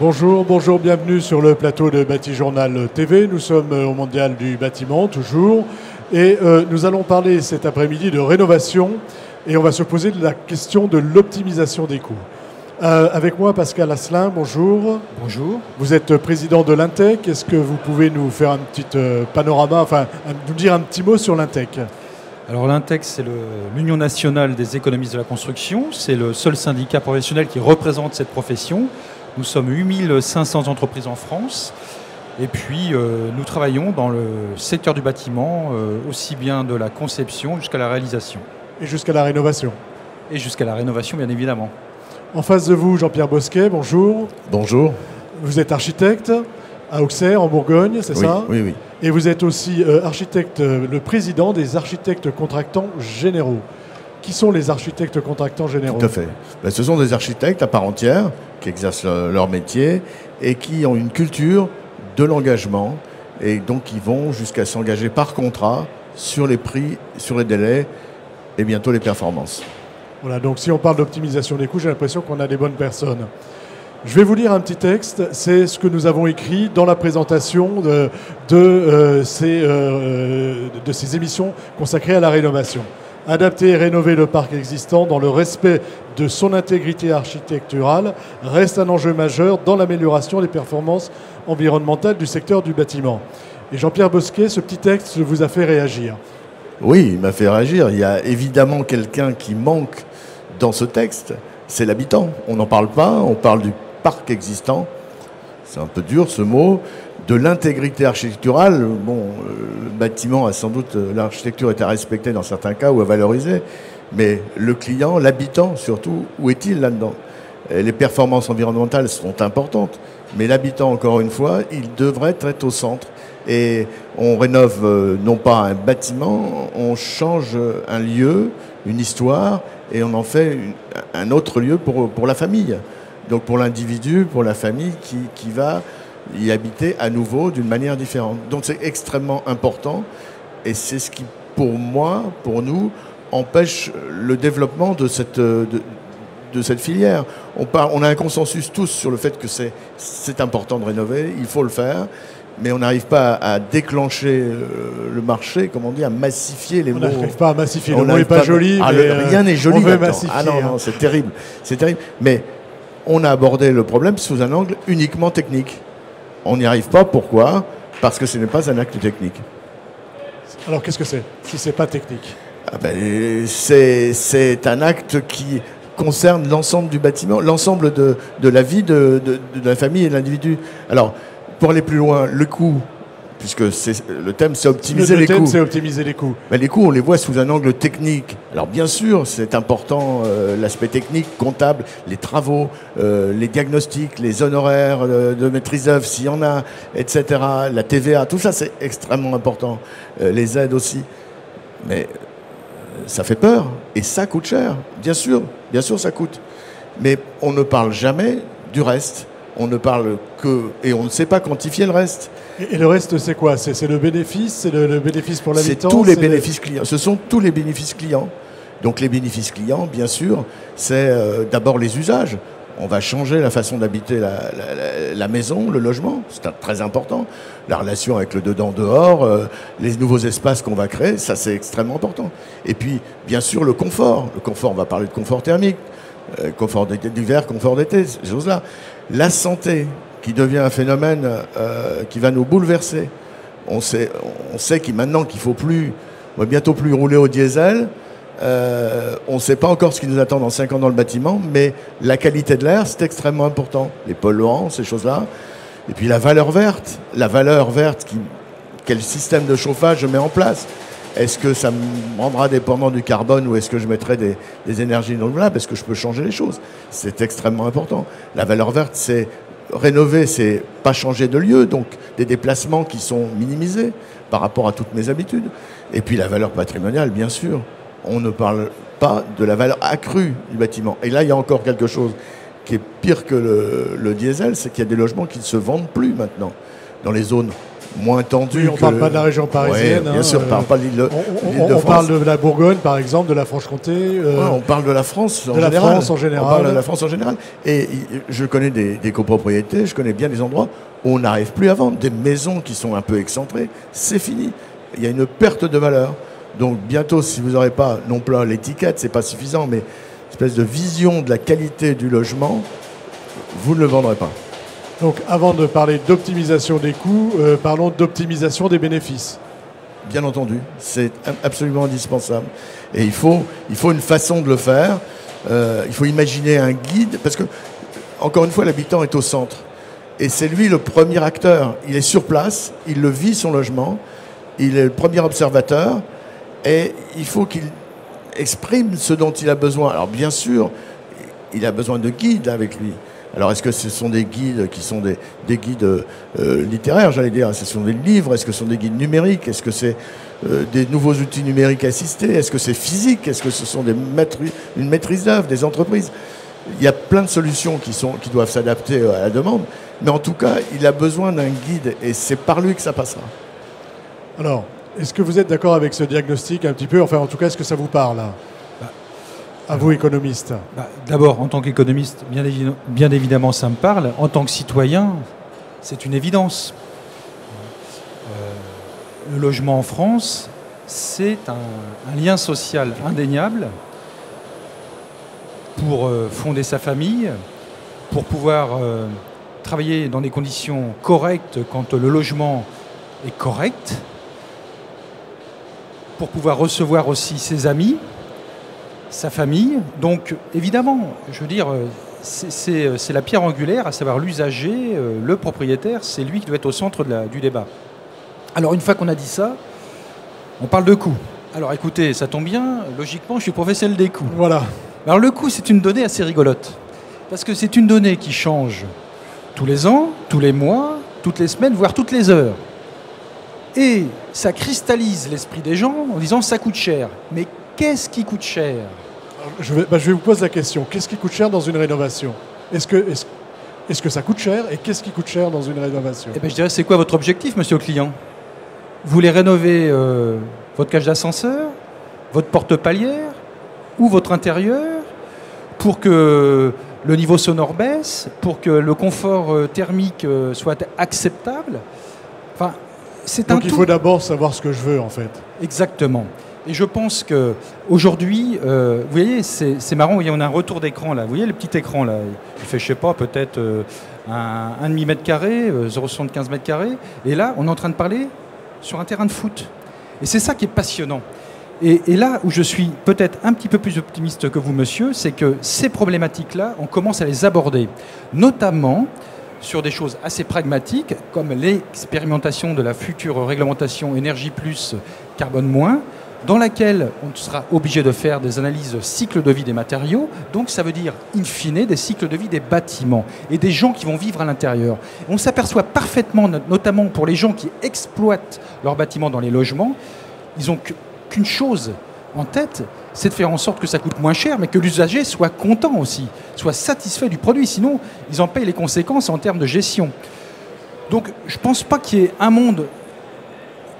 Bonjour, bonjour, bienvenue sur le plateau de Bâti-Journal TV. Nous sommes au Mondial du bâtiment, toujours. Et nous allons parler cet après-midi de rénovation. Et on va se poser la question de l'optimisation des coûts. Avec moi, Pascal Asselin, bonjour. Bonjour. Vous êtes président de l'Intec. Est-ce que vous pouvez nous faire un petit panorama, enfin, nous dire un petit mot sur l'Intec? Alors l'Intec, c'est l'Union nationale des économistes de la construction. C'est le seul syndicat professionnel qui représente cette profession. Nous sommes 8500 entreprises en France. Et puis, nous travaillons dans le secteur du bâtiment, aussi bien de la conception jusqu'à la réalisation. Et jusqu'à la rénovation. Et jusqu'à la rénovation, bien évidemment. En face de vous, Jean-Pierre Bosquet, bonjour. Bonjour. Vous êtes architecte à Auxerre, en Bourgogne, c'est ça? Oui, oui. Et vous êtes aussi architecte, le président des architectes contractants généraux. Qui sont les architectes contractants généraux? Tout à fait. Ce sont des architectes à part entière qui exercent leur métier et qui ont une culture de l'engagement et donc qui vont jusqu'à s'engager par contrat sur les prix, sur les délais et bientôt les performances. Voilà, donc si on parle d'optimisation des coûts, j'ai l'impression qu'on a des bonnes personnes. Je vais vous lire un petit texte, c'est ce que nous avons écrit dans la présentation de ces émissions consacrées à la rénovation. Adapter et rénover le parc existant dans le respect de son intégrité architecturale reste un enjeu majeur dans l'amélioration des performances environnementales du secteur du bâtiment. Et Jean-Pierre Bosquet, ce petit texte vous a fait réagir. Oui, il m'a fait réagir. Il y a évidemment quelqu'un qui manque dans ce texte, c'est l'habitant. On n'en parle pas, on parle du parc existant. C'est un peu dur ce mot. De l'intégrité architecturale, bon, le bâtiment a sans doute, l'architecture est à respecter dans certains cas ou à valoriser, mais le client, l'habitant surtout, où est-il là-dedans? Les performances environnementales sont importantes, mais l'habitant, encore une fois, il devrait être au centre. Et on rénove non pas un bâtiment, on change un lieu, une histoire, et on en fait un autre lieu pour la famille. Donc pour l'individu, pour la famille qui va y habiter à nouveau d'une manière différente. Donc c'est extrêmement important et c'est ce qui, pour moi, pour nous, empêche le développement de cette filière. On a un consensus tous sur le fait que c'est important de rénover, il faut le faire, mais on n'arrive pas à déclencher le marché, comme on dit, à massifier les mots. On n'arrive pas à massifier, le mot n'est pas joli, mais rien n'est joli. on veut massifier. Ah non, non, c'est terrible. C'est terrible. Mais on a abordé le problème sous un angle uniquement technique. On n'y arrive pas. Pourquoi? Parce que ce n'est pas un acte technique. Alors qu'est-ce que c'est, si ce n'est pas technique? C'est un acte qui concerne l'ensemble du bâtiment, l'ensemble de la vie de la famille et de l'individu. Alors, pour aller plus loin, le coût, puisque le thème, c'est optimiser les coûts. Le thème, c'est optimiser les coûts. Mais les coûts, on les voit sous un angle technique. Alors bien sûr, c'est important, l'aspect technique, comptable, les travaux, les diagnostics, les honoraires de maîtrise d'œuvre, s'il y en a, etc. La TVA, tout ça, c'est extrêmement important. Les aides aussi. Mais ça fait peur et ça coûte cher. Bien sûr, ça coûte. Mais on ne parle jamais du reste. On ne parle que... Et on ne sait pas quantifier le reste. Et le reste, c'est quoi? C'est le bénéfice? C'est le bénéfice pour l'habitant? C'est tous les bénéfices clients. Ce sont tous les bénéfices clients. Donc les bénéfices clients, bien sûr, c'est d'abord les usages. On va changer la façon d'habiter la maison, le logement. C'est très important. La relation avec le dedans-dehors, les nouveaux espaces qu'on va créer, ça c'est extrêmement important. Et puis, bien sûr, le confort. Le confort, on va parler de confort thermique, confort d'hiver, confort d'été, ces choses-là. La santé, qui devient un phénomène qui va nous bouleverser. On sait maintenant qu'il faut on va bientôt plus rouler au diesel. On ne sait pas encore ce qui nous attend dans 5 ans dans le bâtiment, mais la qualité de l'air, c'est extrêmement important. Les polluants, ces choses-là. Et puis la valeur verte. La valeur verte, quel système de chauffage je mets en place? Est-ce que ça me rendra dépendant du carbone ou est-ce que je mettrai des énergies renouvelables? Est-ce que je peux changer les choses? C'est extrêmement important. La valeur verte, c'est rénover, c'est pas changer de lieu, donc des déplacements qui sont minimisés par rapport à toutes mes habitudes. Et puis la valeur patrimoniale, bien sûr. On ne parle pas de la valeur accrue du bâtiment. Et là, il y a encore quelque chose qui est pire que le diesel, c'est qu'il y a des logements qui ne se vendent plus maintenant. Dans les zones moins tendue. Oui, on ne parle pas de la région parisienne. Ouais, bien sûr, on ne parle pas de l'île de on France. parle de la Bourgogne, par exemple, de la Franche-Comté. On parle de la France en général. On parle de la France en général. Et je connais des copropriétés, je connais bien des endroits où on n'arrive plus à vendre. Des maisons qui sont un peu excentrées, c'est fini. Il y a une perte de valeur. Donc bientôt, si vous n'aurez pas, non pas l'étiquette, c'est pas suffisant, mais une espèce de vision de la qualité du logement, vous ne le vendrez pas. Donc avant de parler d'optimisation des coûts, parlons d'optimisation des bénéfices. Bien entendu, c'est absolument indispensable. Et il faut une façon de le faire. Il faut imaginer un guide, parce que, encore une fois, l'habitant est au centre. Et c'est lui le premier acteur. Il est sur place, il le vit, son logement, il est le premier observateur, et il faut qu'il exprime ce dont il a besoin. Alors bien sûr, il a besoin de guides avec lui. Alors est-ce que ce sont des guides qui sont des guides littéraires, j'allais dire? Est-ce que ce sont des livres? Est-ce que ce sont des guides numériques? Est-ce que c'est des nouveaux outils numériques assistés? Est-ce que c'est physique? Est-ce que ce sont une maîtrise d'œuvre, des entreprises? Il y a plein de solutions qui doivent s'adapter à la demande. Mais en tout cas, il a besoin d'un guide et c'est par lui que ça passera. Alors, est-ce que vous êtes d'accord avec ce diagnostic un petit peu? Enfin, en tout cas, est-ce que ça vous parle à vous, économiste? D'abord, en tant qu'économiste, bien évidemment, ça me parle. En tant que citoyen, c'est une évidence. Le logement en France, c'est un lien social indéniable pour fonder sa famille, pour pouvoir travailler dans des conditions correctes quand le logement est correct, pour pouvoir recevoir aussi ses amis, sa famille. Donc, évidemment, je veux dire, c'est la pierre angulaire, à savoir l'usager, le propriétaire, c'est lui qui doit être au centre du débat. Alors, une fois qu'on a dit ça, on parle de coût. Alors, écoutez, ça tombe bien, logiquement, je suis professionnel des coûts. Voilà. Alors, le coût, c'est une donnée assez rigolote, parce que c'est une donnée qui change tous les ans, tous les mois, toutes les semaines, voire toutes les heures. Et ça cristallise l'esprit des gens en disant « ça coûte cher ». Mais qu'est-ce qui coûte cher? Je vais vous poser la question. Qu'est-ce qui coûte cher dans une rénovation? Est-ce que ça coûte cher? Et qu'est-ce qui coûte cher dans une rénovation? Eh bien, je dirais, c'est quoi votre objectif, monsieur le client? Vous voulez rénover votre cage d'ascenseur, votre porte-palière ou votre intérieur pour que le niveau sonore baisse, pour que le confort thermique soit acceptable? Enfin, c'est un tout. Donc il faut d'abord savoir ce que je veux, en fait. Exactement. Et je pense qu'aujourd'hui, vous voyez, c'est marrant, on a un retour d'écran là. Vous voyez le petit écran là? Il fait, je sais pas, peut-être un demi-mètre carré, 0,75 mètres carrés. Et là, on est en train de parler sur un terrain de foot. Et c'est ça qui est passionnant. Et là où je suis peut-être un petit peu plus optimiste que vous, monsieur, c'est que ces problématiques-là, on commence à les aborder. Notamment sur des choses assez pragmatiques, comme l'expérimentation de la future réglementation énergie plus, carbone moins, dans laquelle on sera obligé de faire des analyses cycle de vie des matériaux. Donc ça veut dire, in fine, des cycles de vie des bâtiments et des gens qui vont vivre à l'intérieur. On s'aperçoit parfaitement, notamment pour les gens qui exploitent leurs bâtiments dans les logements, ils n'ont qu'une chose en tête, c'est de faire en sorte que ça coûte moins cher, mais que l'usager soit content aussi, soit satisfait du produit. Sinon, ils en payent les conséquences en termes de gestion. Donc je ne pense pas qu'il y ait un monde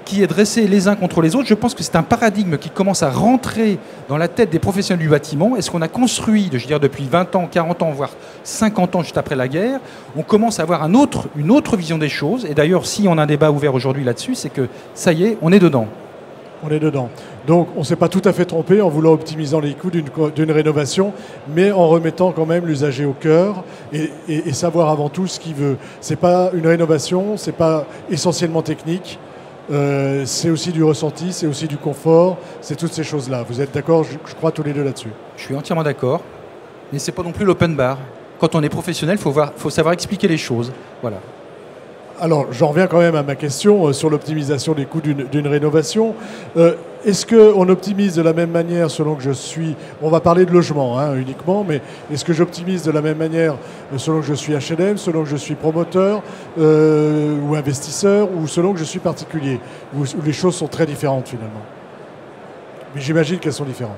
qui est dressé les uns contre les autres. Je pense que c'est un paradigme qui commence à rentrer dans la tête des professionnels du bâtiment. Et ce qu'on a construit, je veux dire, depuis 20 ans, 40 ans, voire 50 ans juste après la guerre, on commence à avoir une autre vision des choses. Et d'ailleurs, si on a un débat ouvert aujourd'hui là-dessus, c'est que ça y est, on est dedans. On est dedans. Donc on ne s'est pas tout à fait trompé en voulant optimiser les coûts d'une rénovation, mais en remettant quand même l'usager au cœur et savoir avant tout ce qu'il veut. Ce n'est pas une rénovation, ce n'est pas essentiellement technique. C'est aussi du ressenti, c'est aussi du confort, c'est toutes ces choses-là. Vous êtes d'accord, je crois, tous les deux là-dessus? Je suis entièrement d'accord, mais ce n'est pas non plus l'open bar. Quand on est professionnel, faut savoir expliquer les choses. Voilà. Alors, j'en reviens quand même à ma question sur l'optimisation des coûts d'une rénovation. Est-ce qu'on optimise de la même manière selon que je suis... On va parler de logement uniquement, mais est-ce que j'optimise de la même manière selon que je suis HLM, selon que je suis promoteur ou investisseur, ou selon que je suis particulier, où les choses sont très différentes finalement? Mais j'imagine qu'elles sont différentes.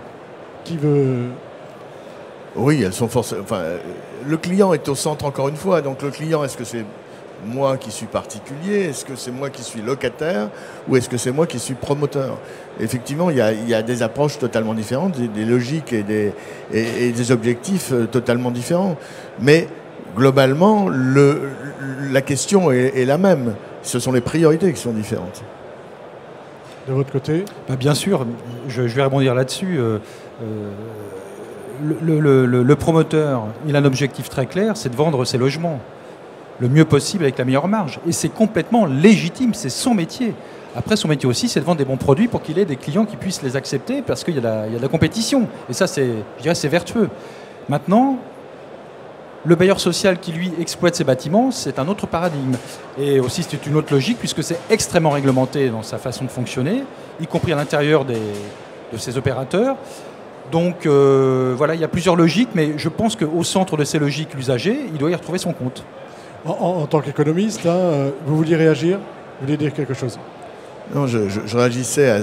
Qui veut... Oui, elles sont forcément... Enfin, le client est au centre encore une fois, donc le client, est-ce que c'est moi qui suis particulier? Est-ce que c'est moi qui suis locataire? Ou est-ce que c'est moi qui suis promoteur? Effectivement, il y a des approches totalement différentes, des logiques et des objectifs totalement différents. Mais globalement, la question est la même. Ce sont les priorités qui sont différentes. De votre côté? Bien sûr, je vais rebondir là-dessus. Le promoteur, il a un objectif très clair, c'est de vendre ses logements le mieux possible avec la meilleure marge. Et c'est complètement légitime, c'est son métier. Après, son métier aussi, c'est de vendre des bons produits pour qu'il ait des clients qui puissent les accepter parce qu'il y a de la compétition. Et ça, je dirais, c'est vertueux. Maintenant, le bailleur social qui, lui, exploite ses bâtiments, c'est un autre paradigme. Et aussi, c'est une autre logique puisque c'est extrêmement réglementé dans sa façon de fonctionner, y compris à l'intérieur de ses opérateurs. Donc, voilà, il y a plusieurs logiques, mais je pense qu'au centre de ces logiques, l'usager, il doit y retrouver son compte. En tant qu'économiste, hein, vous vouliez réagir? Vous vouliez dire quelque chose? Non, je réagissais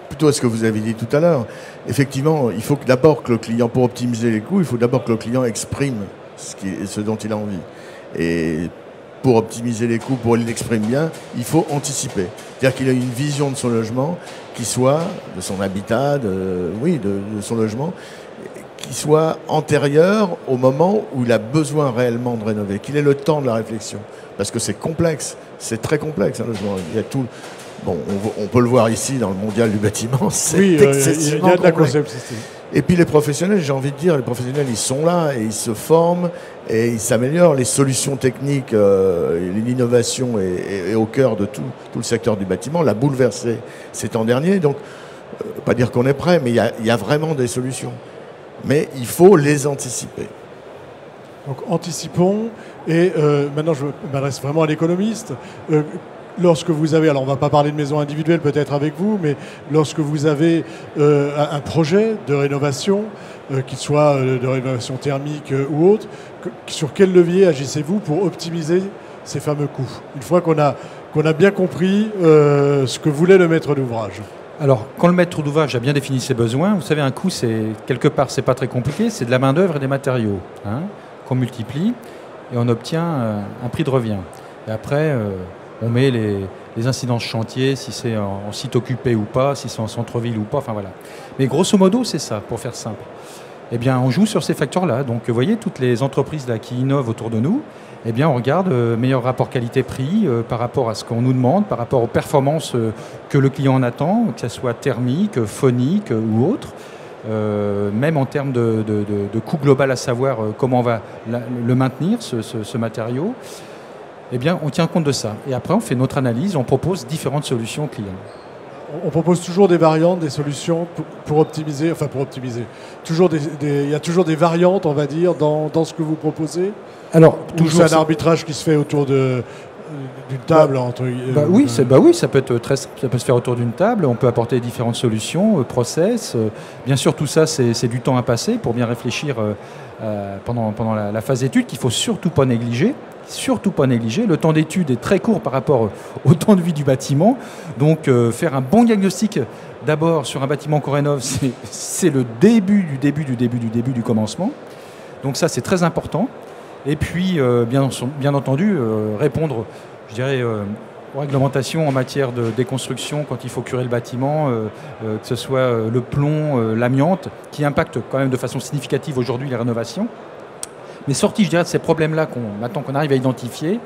plutôt à ce que vous avez dit tout à l'heure. Effectivement, il faut d'abord que le client, pour optimiser les coûts, il faut d'abord que le client exprime ce dont il a envie. Et pour optimiser les coûts, pour qu'il l'exprime bien, il faut anticiper. C'est-à-dire qu'il a une vision de son logement qui soit, de son habitat, de son logement, qui soit antérieure au moment où il a besoin réellement de rénover, qu'il ait le temps de la réflexion. Parce que c'est complexe, c'est très complexe, un logement. Il y a tout. Bon, on peut le voir ici dans le mondial du bâtiment, c'est excessivement il y a de la complexe. conception. Et puis les professionnels, j'ai envie de dire, les professionnels, ils sont là et ils se forment et ils s'améliorent. Les solutions techniques, l'innovation est au cœur de tout le secteur du bâtiment, l'a bouleversé ces temps derniers. Donc, pas dire qu'on est prêt, mais il y a vraiment des solutions. Mais il faut les anticiper. Donc anticipons, et maintenant je m'adresse vraiment à l'économiste. Lorsque vous avez, alors on ne va pas parler de maison individuelle peut-être avec vous, mais lorsque vous avez un projet de rénovation, qu'il soit de rénovation thermique ou autre, sur quel levier agissez-vous pour optimiser ces fameux coûts? Une fois qu'on a bien compris ce que voulait le maître d'ouvrage. Alors, quand le maître d'ouvrage a bien défini ses besoins, vous savez, un coût, c'est quelque part, c'est pas très compliqué, c'est de la main-d'œuvre et des matériaux qu'on multiplie et on obtient un prix de revient. Et après, on met les incidences chantier, si c'est en site occupé ou pas, si c'est en centre-ville ou pas, enfin voilà. Mais grosso modo, c'est ça, pour faire simple. Eh bien, on joue sur ces facteurs-là. Donc, vous voyez, toutes les entreprises là, qui innovent autour de nous, eh bien, on regarde meilleur rapport qualité-prix par rapport à ce qu'on nous demande, par rapport aux performances que le client en attend, que ce soit thermique, phonique ou autre. Même en termes de coût global, à savoir comment on va le maintenir, ce matériau. Eh bien, on tient compte de ça. Et après, on fait notre analyse, on propose différentes solutions aux clients. On propose toujours des variantes, des solutions pour optimiser, enfin pour optimiser. Il y a toujours des variantes, on va dire, dans ce que vous proposez. Alors, toujours c'est un arbitrage qui se fait autour d'une table entre. Oui, ça peut se faire autour d'une table. On peut apporter différentes solutions, process. Bien sûr, tout ça, c'est du temps à passer pour bien réfléchir pendant la phase d'étude qu'il faut surtout pas négliger. Surtout pas négliger. Le temps d'étude est très court par rapport au temps de vie du bâtiment. Donc, faire un bon diagnostic d'abord sur un bâtiment qu'on rénove, c'est le début du commencement. Donc ça, c'est très important. Et puis, bien entendu, répondre, je dirais, aux réglementations en matière de déconstruction quand il faut curer le bâtiment, que ce soit le plomb, l'amiante, qui impactent quand même de façon significative aujourd'hui les rénovations. Mais sorti, je dirais, de ces problèmes-là qu'on arrive à identifier,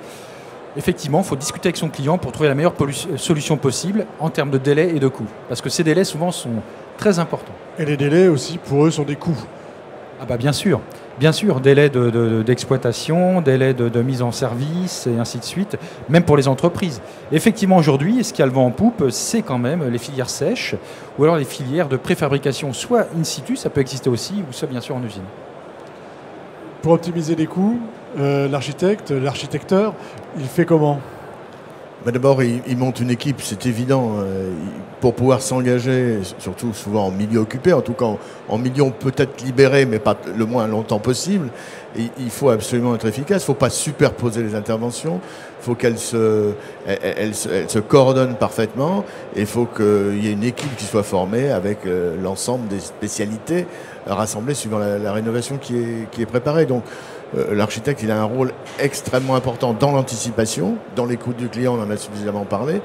effectivement, il faut discuter avec son client pour trouver la meilleure solution possible en termes de délai et de coût. Parce que ces délais, souvent, sont très importants. Et les délais aussi, pour eux, sont des coûts. Ah bah bien sûr, délai d'exploitation, délai de mise en service et ainsi de suite, même pour les entreprises. Effectivement, aujourd'hui, ce qui a le vent en poupe, c'est quand même les filières sèches ou alors les filières de préfabrication, soit in situ, ça peut exister aussi, ou soit bien sûr en usine. Pour optimiser les coûts, l'architecteur, il fait comment? D'abord, il monte une équipe, c'est évident, pour pouvoir s'engager, surtout souvent en milieu occupé, en tout cas en milieu peut-être libéré, mais pas le moins longtemps possible. Il faut absolument être efficace, il ne faut pas superposer les interventions, il faut qu'elles se coordonnent parfaitement, et il faut qu'il y ait une équipe qui soit formée avec l'ensemble des spécialités rassemblées suivant la rénovation qui est préparée. Donc, l'architecte, il a un rôle extrêmement important dans l'anticipation, dans l'écoute du client, on en a suffisamment parlé,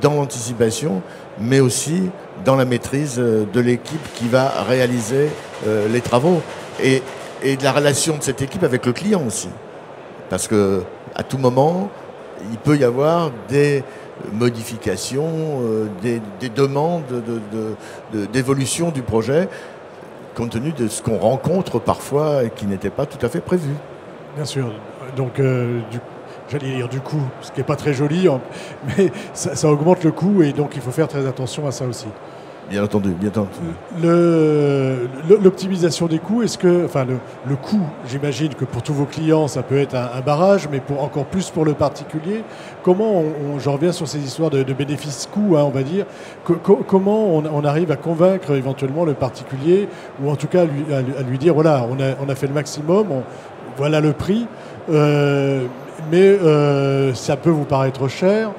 dans l'anticipation, mais aussi dans la maîtrise de l'équipe qui va réaliser les travaux et de la relation de cette équipe avec le client aussi. Parce que à tout moment, il peut y avoir des modifications, des demandes d'évolution du projet, compte tenu de ce qu'on rencontre parfois et qui n'était pas tout à fait prévu. Bien sûr. Donc, j'allais dire du coup, ce qui n'est pas très joli, mais ça augmente le coût et donc il faut faire très attention à ça aussi. Bien entendu, bien entendu. L'optimisation des coûts, est-ce que, enfin, le coût, j'imagine que pour tous vos clients, ça peut être un barrage, mais encore plus pour le particulier, comment j'en reviens sur ces histoires de bénéfices-coûts, hein, on va dire, comment on arrive à convaincre éventuellement le particulier, ou en tout cas à lui dire, voilà, on a fait le maximum, voilà le prix, mais ça peut vous paraître cher.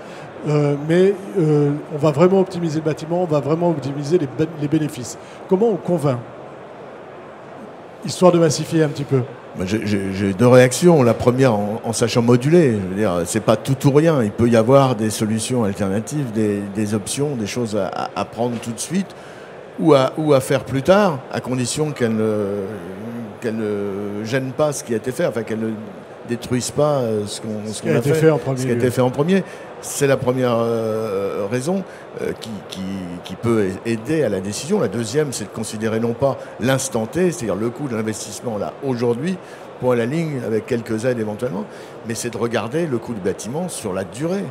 Mais on va vraiment optimiser le bâtiment, on va vraiment optimiser les bénéfices. Comment on convainc? Histoire de massifier un petit peu. J'ai deux réactions. La première, en sachant moduler. Je veux dire, c'est pas tout ou rien. Il peut y avoir des solutions alternatives, des options, des choses à prendre tout de suite ou à faire plus tard, à condition qu'elles ne gênent pas ce qui a été fait, enfin qu'elles ne détruisent pas ce qui a été fait en premier. C'est la première raison qui peut aider à la décision. La deuxième, c'est de considérer non pas l'instant T, c'est-à-dire le coût de l'investissement là aujourd'hui, point à la ligne avec quelques aides éventuellement, mais c'est de regarder le coût du bâtiment sur la durée.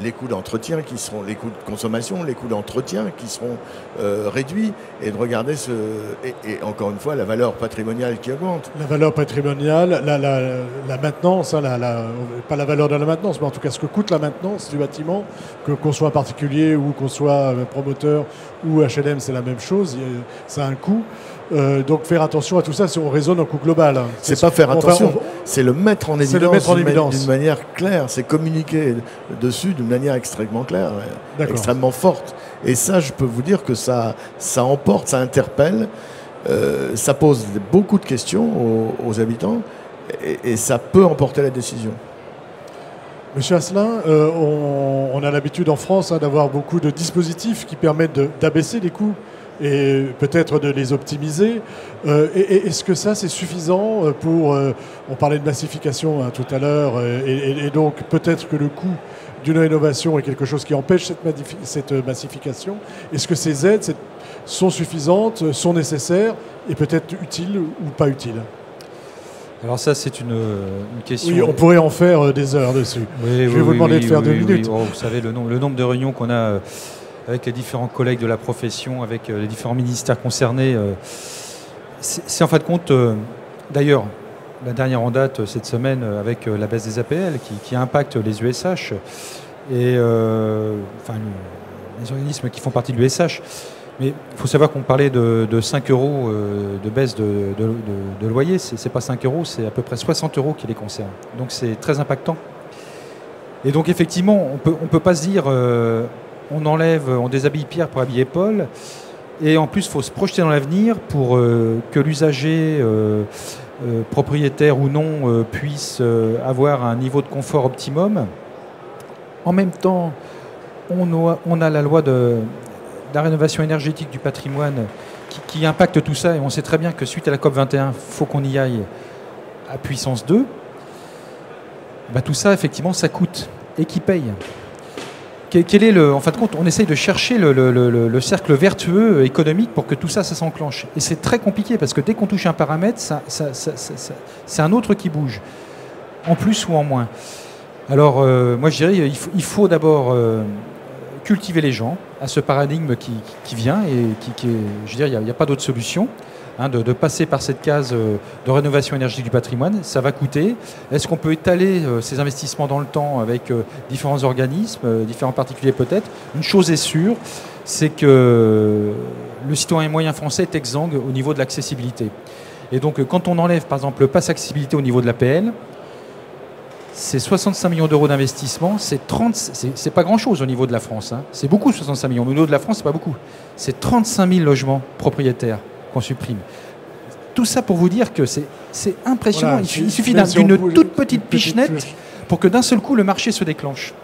Les coûts d'entretien qui seront, les coûts de consommation, les coûts d'entretien qui seront réduits, et de regarder et encore une fois la valeur patrimoniale qui augmente. La valeur patrimoniale, la maintenance, hein, pas la valeur de la maintenance, mais en tout cas ce que coûte la maintenance du bâtiment, qu'on soit particulier ou qu'on soit promoteur ou HLM, c'est la même chose, ça a un coût. Donc faire attention à tout ça si on raisonne en coût global. C'est pas faire attention, c'est le mettre en évidence d'une manière claire, c'est communiquer dessus d'une manière extrêmement claire, extrêmement forte. Et ça, je peux vous dire que ça emporte, ça interpelle, ça pose beaucoup de questions aux habitants et ça peut emporter la décision. Monsieur Asselin, on a l'habitude en France d'avoir beaucoup de dispositifs qui permettent d'abaisser les coûts et peut-être de les optimiser. Est-ce que ça, c'est suffisant pour... on parlait de massification tout à l'heure, et donc peut-être que le coût d'une rénovation est quelque chose qui empêche cette massification. Est-ce que ces aides sont suffisantes, sont nécessaires et peut-être utiles ou pas utiles? Alors ça, c'est une question... Oui, on pourrait en faire des heures dessus. Oui, je vais vous demander de faire 2 minutes. Oh, vous savez, le nombre de réunions qu'on a... avec les différents collègues de la profession, avec les différents ministères concernés. C'est en fin de compte, d'ailleurs, la dernière en date cette semaine avec la baisse des APL qui impacte les USH et enfin, les organismes qui font partie de l'USH. Mais il faut savoir qu'on parlait de 5 euros de baisse de loyer. C'est pas 5 euros, c'est à peu près 60 euros qui les concernent. Donc c'est très impactant. Et donc effectivement, on peut pas se dire... on déshabille Pierre pour habiller Paul, et en plus il faut se projeter dans l'avenir pour que l'usager, propriétaire ou non, puisse avoir un niveau de confort optimum. En même temps, on a la loi de la rénovation énergétique du patrimoine qui impacte tout ça, et on sait très bien que suite à la COP21, il faut qu'on y aille à puissance 2. Bah, tout ça, effectivement, ça coûte, et qui paye? Quel est en fin de compte, on essaye de chercher le cercle vertueux économique pour que tout ça s'enclenche. Et c'est très compliqué parce que dès qu'on touche un paramètre, c'est un autre qui bouge, en plus ou en moins. Alors, moi je dirais il faut d'abord cultiver les gens à ce paradigme qui vient et je veux dire, il n'y a pas d'autre solution. De passer par cette case de rénovation énergétique du patrimoine, ça va coûter. Est-ce qu'on peut étaler ces investissements dans le temps avec différents organismes, différents particuliers peut-être? Une chose est sûre, c'est que le citoyen moyen français est exsangue au niveau de l'accessibilité. Et donc quand on enlève par exemple le pass accessibilité au niveau de l'APL, c'est 65 millions d'euros d'investissement, c'est pas grand-chose au niveau de la France. C'est beaucoup 65 millions, mais au niveau de la France, c'est pas beaucoup. C'est 35 000 logements propriétaires qu'on supprime. Tout ça pour vous dire que c'est C'est impressionnant. Voilà, Il suffit même si on d'une bouge toute une petite pichenette pour que d'un seul coup, le marché se déclenche.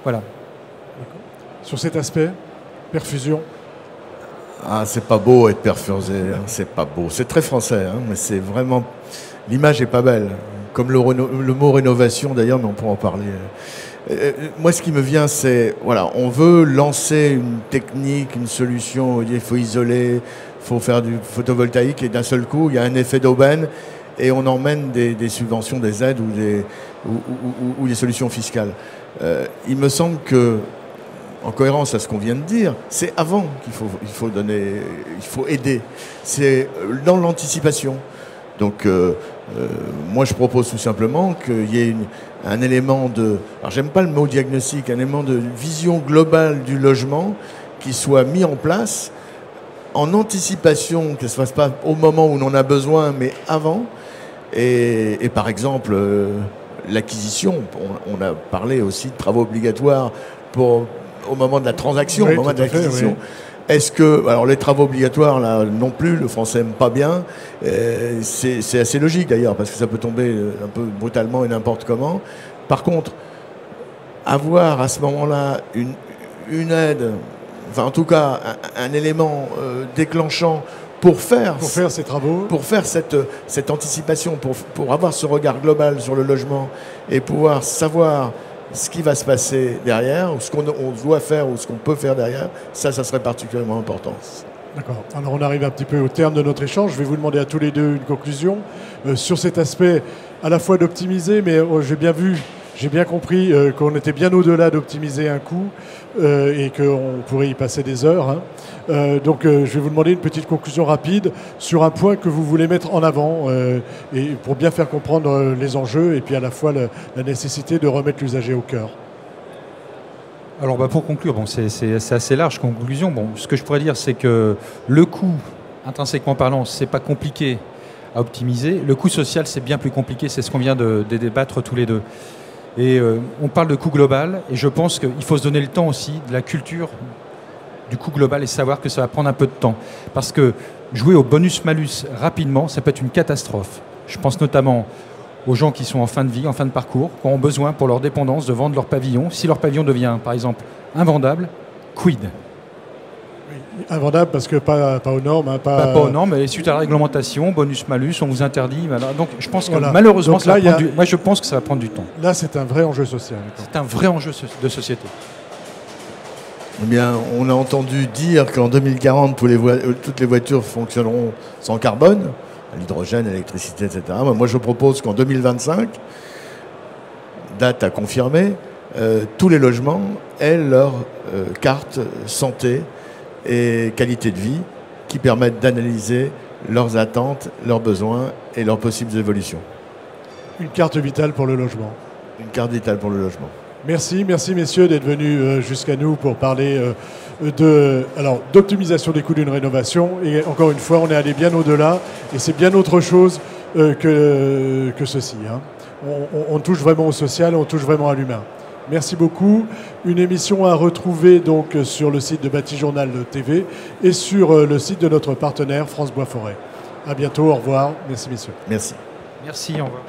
Voilà. Sur cet aspect, perfusion. Ah, c'est pas beau être perfusé, hein, c'est pas beau. C'est très français, hein, mais c'est vraiment... L'image est pas belle. Comme le mot rénovation, d'ailleurs, mais on pourra en parler. Moi, ce qui me vient, c'est... Voilà, on veut lancer une technique, une solution, il faut isoler, il faut faire du photovoltaïque, et d'un seul coup, il y a un effet d'aubaine, et on emmène des subventions, des aides ou des solutions fiscales. Il me semble que, en cohérence à ce qu'on vient de dire, c'est avant qu'il faut donner, il faut aider. C'est dans l'anticipation. Donc, moi, je propose tout simplement qu'il y ait un élément de... Alors, j'aime pas le mot diagnostic, un élément de vision globale du logement qui soit mis en place en anticipation, que ce ne se fasse pas au moment où on en a besoin, mais avant. Et par exemple, l'acquisition, on a parlé aussi de travaux obligatoires au moment de la transaction, oui, au moment de l'acquisition. Oui. Est-ce que, alors les travaux obligatoires, là non plus, le français n'aime pas bien, c'est assez logique d'ailleurs, parce que ça peut tomber un peu brutalement et n'importe comment. Par contre, avoir à ce moment-là une aide, enfin en tout cas un élément déclenchant pour faire ces travaux, pour faire cette anticipation, pour avoir ce regard global sur le logement et pouvoir savoir ce qui va se passer derrière, ou ce qu'on doit faire, ou ce qu'on peut faire derrière, ça serait particulièrement important. D'accord. Alors on arrive un petit peu au terme de notre échange. Je vais vous demander à tous les deux une conclusion sur cet aspect à la fois d'optimiser, mais j'ai bien compris qu'on était bien au-delà d'optimiser un coût et qu'on pourrait y passer des heures. Hein. Donc je vais vous demander une petite conclusion rapide sur un point que vous voulez mettre en avant et pour bien faire comprendre les enjeux et puis à la fois la nécessité de remettre l'usager au cœur. Alors pour conclure, bon, c'est assez large conclusion. Bon, ce que je pourrais dire, c'est que le coût, intrinsèquement parlant, c'est pas compliqué à optimiser. Le coût social, c'est bien plus compliqué. C'est ce qu'on vient de débattre tous les deux. Et on parle de coût global, et je pense qu'il faut se donner le temps aussi de la culture du coût global et savoir que ça va prendre un peu de temps. Parce que jouer au bonus-malus rapidement, ça peut être une catastrophe. Je pense notamment aux gens qui sont en fin de vie, en fin de parcours, qui ont besoin pour leur dépendance de vendre leur pavillon. Si leur pavillon devient, par exemple, invendable, quid ? Invendable parce que pas aux normes. Hein, pas aux normes, et suite à la réglementation, bonus-malus, on vous interdit. Voilà. Donc je pense que voilà. malheureusement, moi je pense que ça va prendre du temps. Là, c'est un vrai enjeu social. C'est un vrai enjeu de société. Eh bien, on a entendu dire qu'en 2040, toutes les voitures fonctionneront sans carbone, l'hydrogène, l'électricité, etc. Moi, je propose qu'en 2025, date à confirmer, tous les logements aient leur carte santé et qualité de vie qui permettent d'analyser leurs attentes, leurs besoins et leurs possibles évolutions. Une carte vitale pour le logement. Une carte vitale pour le logement. Merci messieurs d'être venus jusqu'à nous pour parler d'optimisation des coûts d'une rénovation. Et encore une fois, on est allé bien au-delà et c'est bien autre chose que ceci. Hein. On touche vraiment au social, on touche vraiment à l'humain. Merci beaucoup. Une émission à retrouver donc sur le site de Bâti Journal TV et sur le site de notre partenaire France Bois Forêt. À bientôt, au revoir. Merci messieurs. Merci. Merci, au revoir.